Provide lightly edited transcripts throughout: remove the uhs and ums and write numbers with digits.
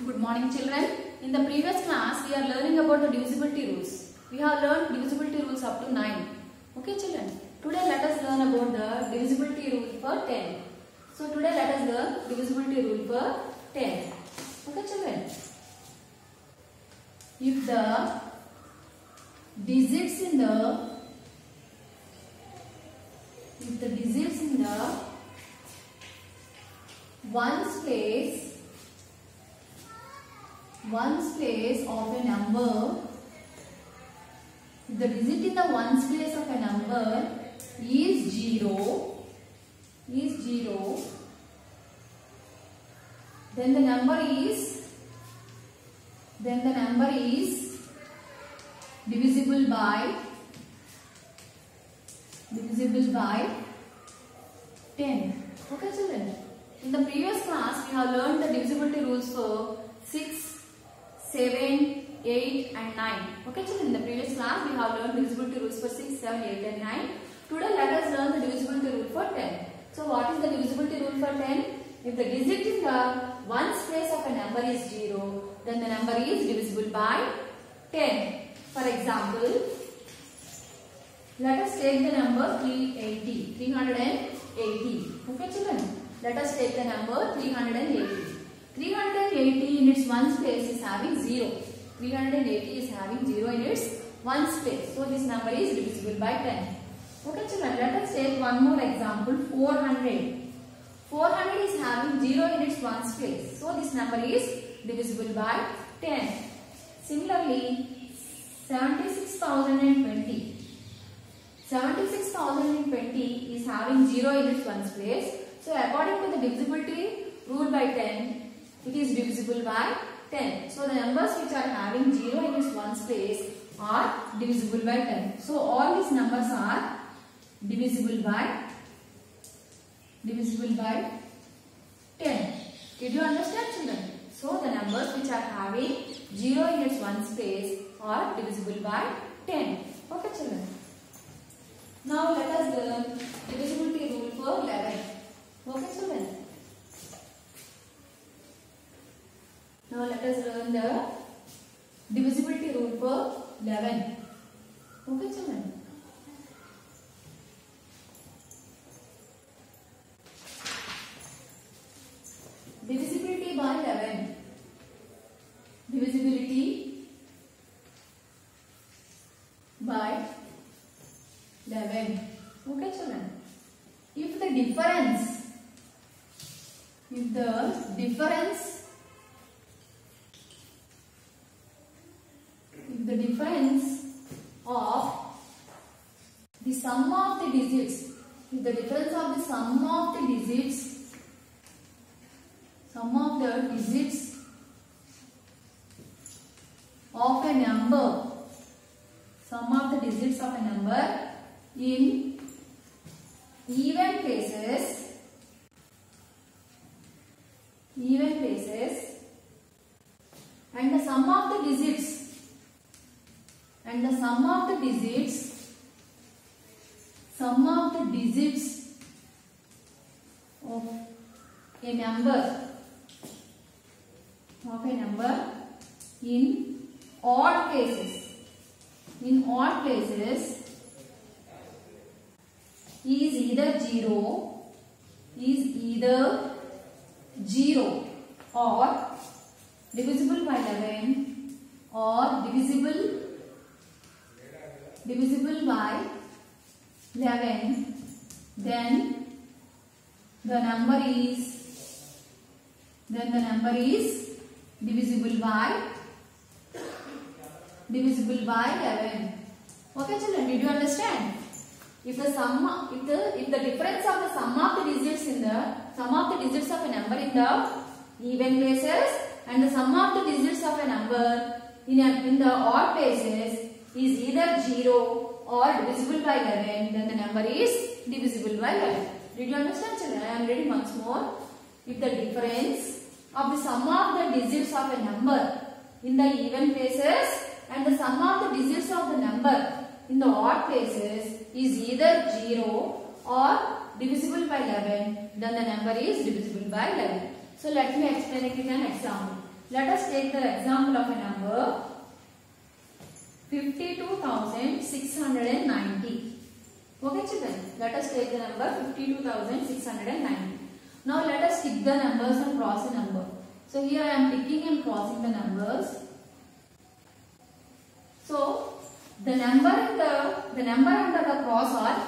Good morning children. In the previous class we are learning about the divisibility rules. We have learned divisibility rules up to 9. Okay children. Today let us learn about the divisibility rule for 10. So today let us learn divisibility rule for 10. Okay children. If the digits in the ones place of a number, if the digit in the ones place of a number is zero, then the number is divisible by 10. Okay children. In the previous class we have learned the divisibility rules for 6, 7, 8 and 9. Okay children, in the previous class we have learned divisibility rules for 6, 7, 8 and 9. Today let us learn the divisibility rule for 10. So what is the divisibility rule for 10? If the digit in the ones place of a number is 0, then the number is divisible by 10. For example, let us take the number 380. Okay children, let us take the number 380. 380 in its ones place is having 0. 380 is having 0 in its ones place. So this number is divisible by 10. Okay children, let us take one more example, 400. 400 is having 0 in its ones place. So this number is divisible by 10. Similarly, 76,020. 76,020 is having 0 in its ones place. So according to the divisibility rule by 10, it is divisible by 10. So the numbers which are having 0 in its ones place are divisible by 10. So all these numbers are divisible by 10. Did you understand children? So the numbers which are having 0 in its ones place are divisible by 10. Okay children. Now let us learn divisibility rule for 11. Okay children. Now let us learn the divisibility rule for 11. Okay children. Divisibility by 11. Divisibility by 11. Okay children. If the difference of the sum of the digits, of a number in even places and the sum of the digits of a number in odd places is either 0 or divisible by 11 or divisible by 11, then the number is divisible by 11. Okay children, did you understand? If the difference of the sum of the digits of a number in the even places and the sum of the digits of a number in the odd places is either 0 or divisible by 11, then the number is divisible by 11. Did you understand children? I am reading once more. If the difference of the sum of the digits of a number in the even places and the sum of the digits of the number in the odd places is either 0 or divisible by 11, then the number is divisible by 11. So let me explain it in an example. Let us take the example of a number 52,690. Okay children, let us take the number 52,690. Now let us tick the numbers and cross the number. So here I am ticking and crossing the numbers. So the number under the cross are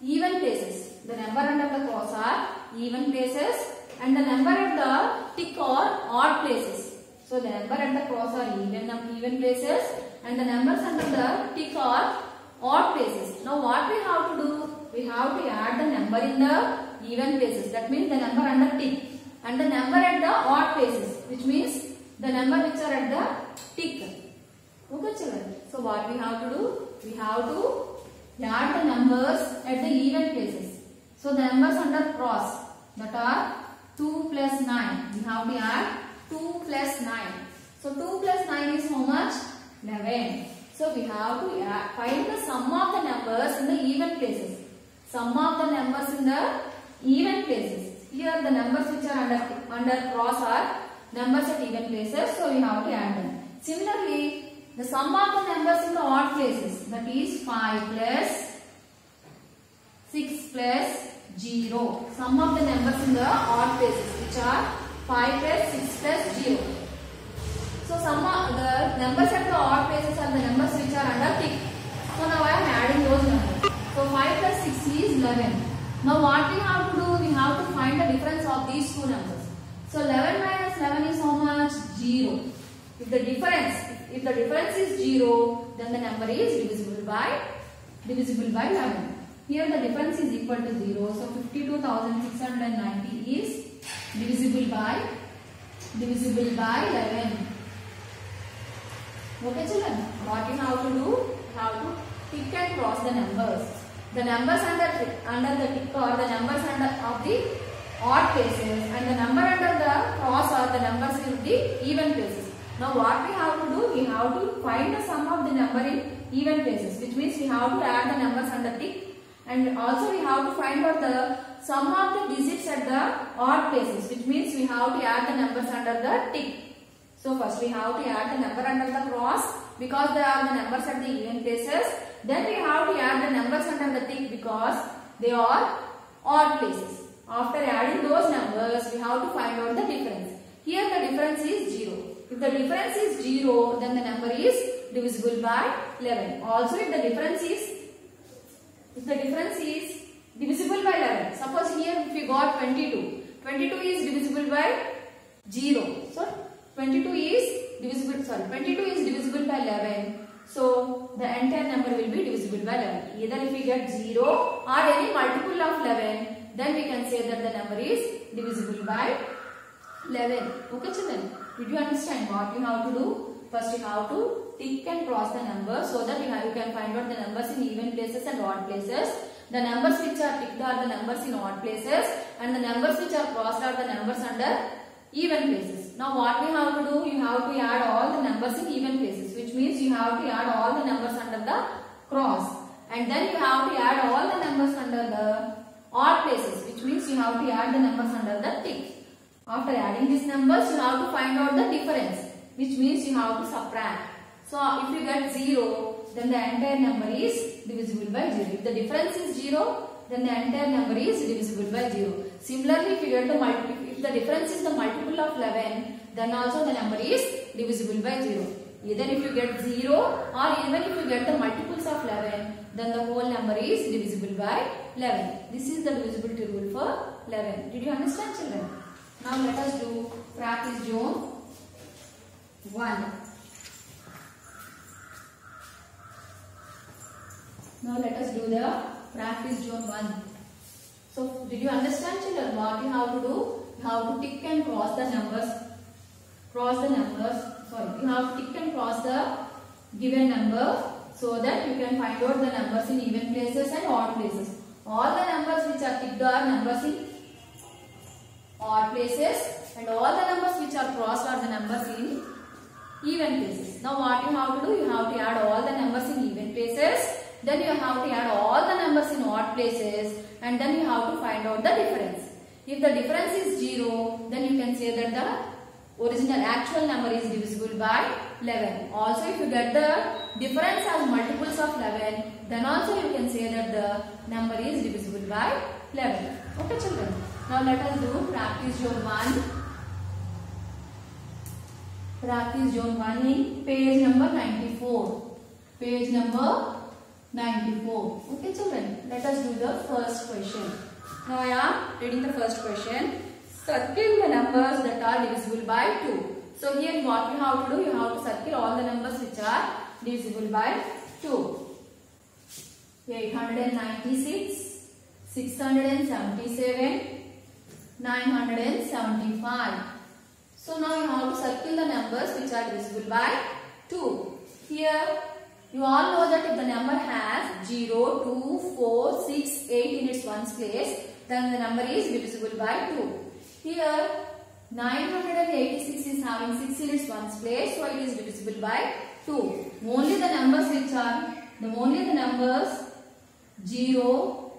even places. The number under the cross are even places, and the number at the tick are odd places. So the number at the cross are even places, and the numbers under the tick are odd places. Now what we have to do? We have to add the number in the even places. That means the number under tick, and the number at the odd places, which means the number which are at the tick. Okay children. So what we have to do? We have to add the numbers at the even places. So the numbers under cross, that are 2 plus 9. We have to add 2 plus 9. So 2 plus 9 is how much? 11. So we have to find the sum of the numbers in the even places. Sum of the numbers in the even places. Here the numbers which are under cross are numbers at even places. So we have to add them. Similarly, the sum of the numbers in the odd places, that is 5 plus 6 plus 0. Sum of the numbers in the odd places, which are 5 plus 6 plus 0. So sum of the numbers at the odd places are the numbers which are under tick. So now I am adding those numbers. So 5 plus 6 is 11. Now what we have to do? We have to find the difference of these two numbers. So 11 minus 11 is how much? 0. If the difference is 0, then the number is divisible by 11. Here the difference is equal to 0. So 52,690 is divisible by 11. Okay children, what you have to do? You have to tick and cross the numbers. The numbers under the tick are the numbers of the odd places, and the number under the cross are the numbers in the even places. Now what we have to do? We have to find the sum of the number in even places, which means we have to add the numbers under tick, and also we have to find out the sum of the digits at the odd places, which means we have to add the numbers under the tick. So first we have to add the number under the cross because there are the numbers at the even places. Then we have to add the numbers under the tick because they are odd places. After adding those numbers, we have to find out the difference. Here the difference is 0. If the difference is 0, then the number is divisible by 11. Also if the difference is divisible by 11. Suppose here if we got 22. 22 is divisible by 0. So 22 is divisible by 11. So the entire number will be divisible by 11. Either if we get 0 or any multiple of 11, then we can say that the number is divisible by 11. Okay children, did you understand what you have to do? First you have to tick and cross the numbers so that you can find out the numbers in even places and odd places. The numbers which are ticked are the numbers in odd places, and the numbers which are crossed are the numbers under even places. Now what we have to do? You have to add all the numbers in even places, which means you have to add all the numbers under the cross, and then you have to add all the numbers under the odd places, which means you have to add the numbers under the tick. After adding these numbers, you have to find out the difference, which means you have to subtract. So if you get 0, then the entire number is divisible by 0. If the difference is 0, then the entire number is divisible by 0. Similarly, if the difference is the multiple of 11, then also the number is divisible by 0. Either if you get 0 or even if you get the multiples of 11, then the whole number is divisible by 11. This is the divisibility rule for 11. Did you understand children? Now let us do practice zone 1. Now let us do the practice zone 1. So did you understand children what you have to do? You have to tick and cross the numbers. You have to tick and cross the given number so that you can find out the numbers in even places and odd places. All the numbers which are ticked are numbers in odd places, and all the numbers which are crossed are the numbers in even places. Now what you have to do? You have to add all the numbers in even places, then you have to add all the numbers in odd places, and then you have to find out the difference. If the difference is 0, then you can say that the original actual number is divisible by 11. Also, if you get the difference as multiples of 11, then also you can say that the number is divisible by 11. Okay children. Now let us do practice zone 1. Practice zone 1 in page number 94. Page number 94. Okay children. Let us do the first question. Now I am reading the first question. Circle the numbers that are divisible by 2. So here what you have to do, you have to circle all the numbers which are divisible by 2. 896, 677, 975. So now you have to circle the numbers which are divisible by 2. Here you all know that if the number has 0, 2, 4, 6, 8 in its ones place, then the number is divisible by 2. Here 986 is having 6 in its ones place, so it is divisible by 2. Only the numbers which are the numbers 0,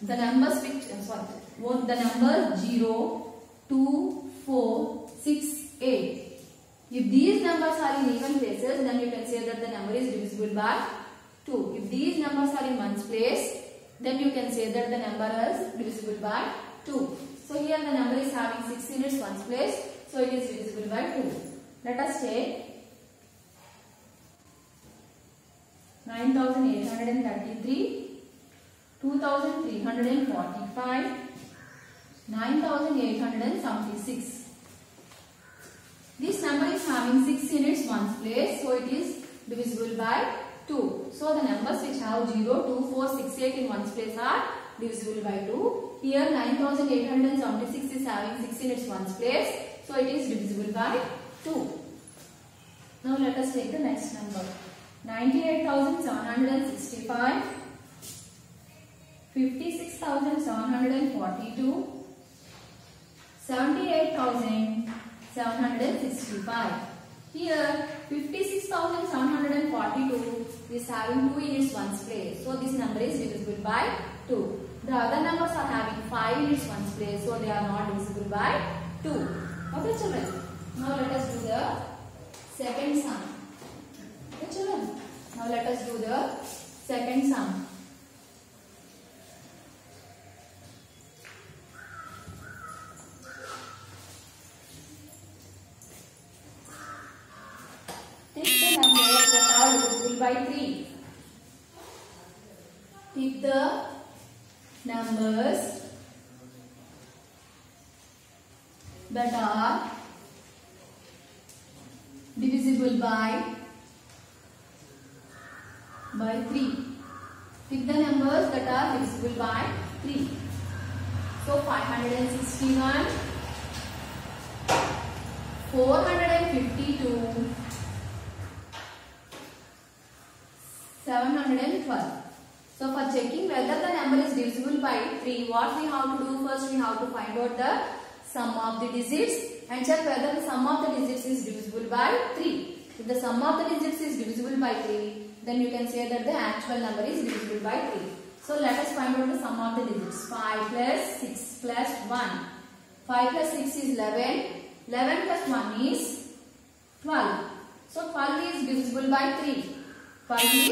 the numbers which the numbers 0, 2, 4, 6, 8. If these numbers are in even places, then you can say that the number is divisible by 2. If these numbers are in ones place, then you can say that the number is divisible by 2. So here the number is having 6 in its ones place, so it is divisible by 2. Let us take 9833, 2345, 9876. This number is having 6 in its ones place, so it is divisible by 2. So the numbers which have 0, 2, 4, 6, 8 in ones place are divisible by 2. Here 9876 is having 6 in its ones place, so it is divisible by 2. Now let us take the next number. 98,765, 56,742, 78,765. Here 56,742 is having 2 in its ones place, so this number is divisible by 2. The other numbers are having 5 in its ones place, so they are not divisible by 2. Okay children. Now let us do the second sum. Okay children. Now let us do the second sum. Take the numbers that are divisible by 3. Take the numbers that are divisible by 3. Pick the numbers that are divisible by 3. So 561, 452, 712. So for checking whether the number is divisible by 3, what we have to do? First we have to find out the sum of the digits and check whether the sum of the digits is divisible by 3. If the sum of the digits is divisible by 3, then you can say that the actual number is divisible by 3. So let us find out the sum of the digits. 5 plus 6 plus 1. 5 plus 6 is 11. 11 plus 1 is 12. So 12 is divisible by 3. 12 is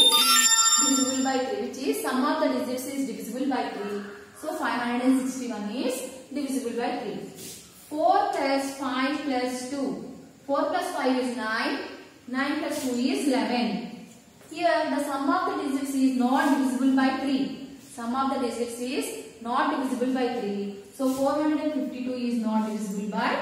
divisible by 3, which is sum of the digits is divisible by 3. So 561 is divisible by 3. 4 plus 5 plus 2. 4 plus 5 is 9. 9 plus 2 is 11. Here the sum of the digits is not divisible by 3. Sum of the digits is not divisible by 3. So 452 is not divisible by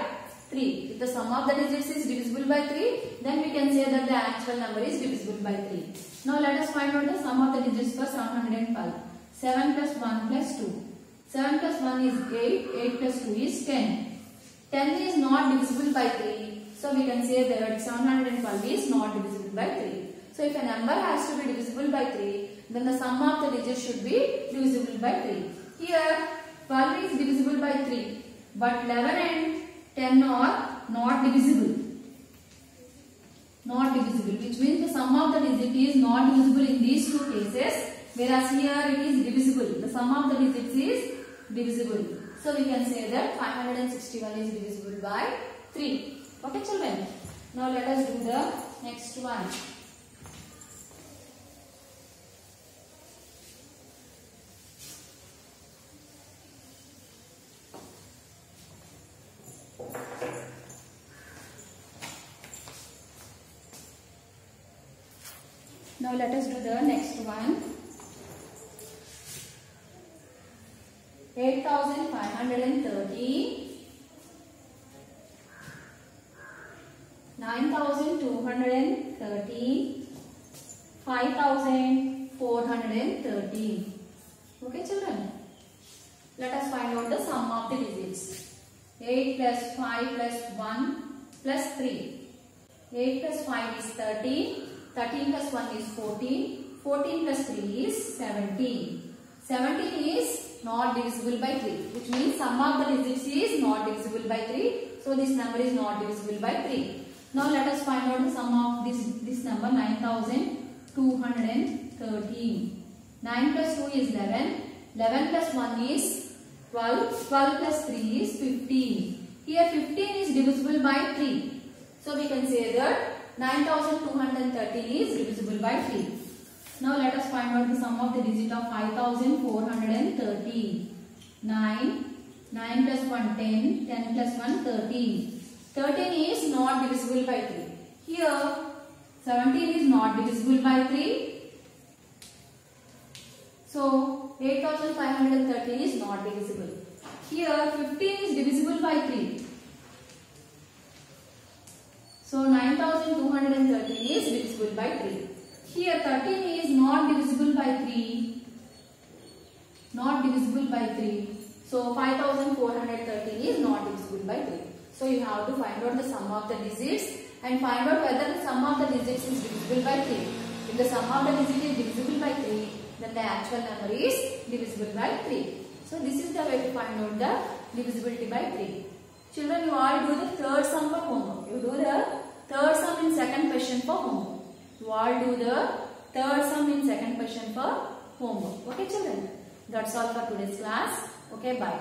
3. If the sum of the digits is divisible by 3, then we can say that the actual number is divisible by 3. Now let us find out the sum of the digits for 712. 7 plus 1 plus 2. 7 plus 1 is 8. 8 plus 2 is 10. 10 is not divisible by 3. So we can say that 712 is not divisible by 3. So if a number has to be divisible by 3, then the sum of the digits should be divisible by 3. Here 12 is divisible by 3, but 11 and 10 are not divisible. Not divisible, which means the sum of the digit is not divisible in these two cases, whereas here it is divisible. The sum of the digits is divisible. So we can say that 561 is divisible by 3. Okay children. Now let us do the next one. Now let us do the next one. 8,530, 9,230, 5,430. Okay children. Let us find out the sum of the digits. 8 plus 5 plus 1 plus 3. 8 plus 5 is 13. 13 plus 1 is 14. 14 plus 3 is 17. 17 is not divisible by 3, which means sum of the digits is not divisible by 3. So this number is not divisible by 3. Now let us find out the sum of this number, 9,213. 9 plus 2 is 11. 11 plus 1 is 12. 12 plus 3 is 15. Here 15 is divisible by 3. So we can say that 9,213 is divisible by 3. Now let us find out the sum of the digit of 5,413. 9. 9 plus 1 10. 10 plus 1 13. 13 is not divisible by 3. Here 17 is not divisible by 3. So 8,513 is not divisible. Here 15 is divisible by 3. So 9,213 is divisible by 3. Here 13 is not divisible by 3. Not divisible by 3. So 5,413 is not divisible by 3. So you have to find out the sum of the digits and find out whether the sum of the digits is divisible by 3. If the sum of the digits is divisible by 3, then the actual number is divisible by 3. So this is the way to find out the divisibility by 3. Children, you all do the third sum for homework. You do the third sum in second question for homework. You all do the third sum in second question for homework. Okay children? That's all for today's class. Okay, bye.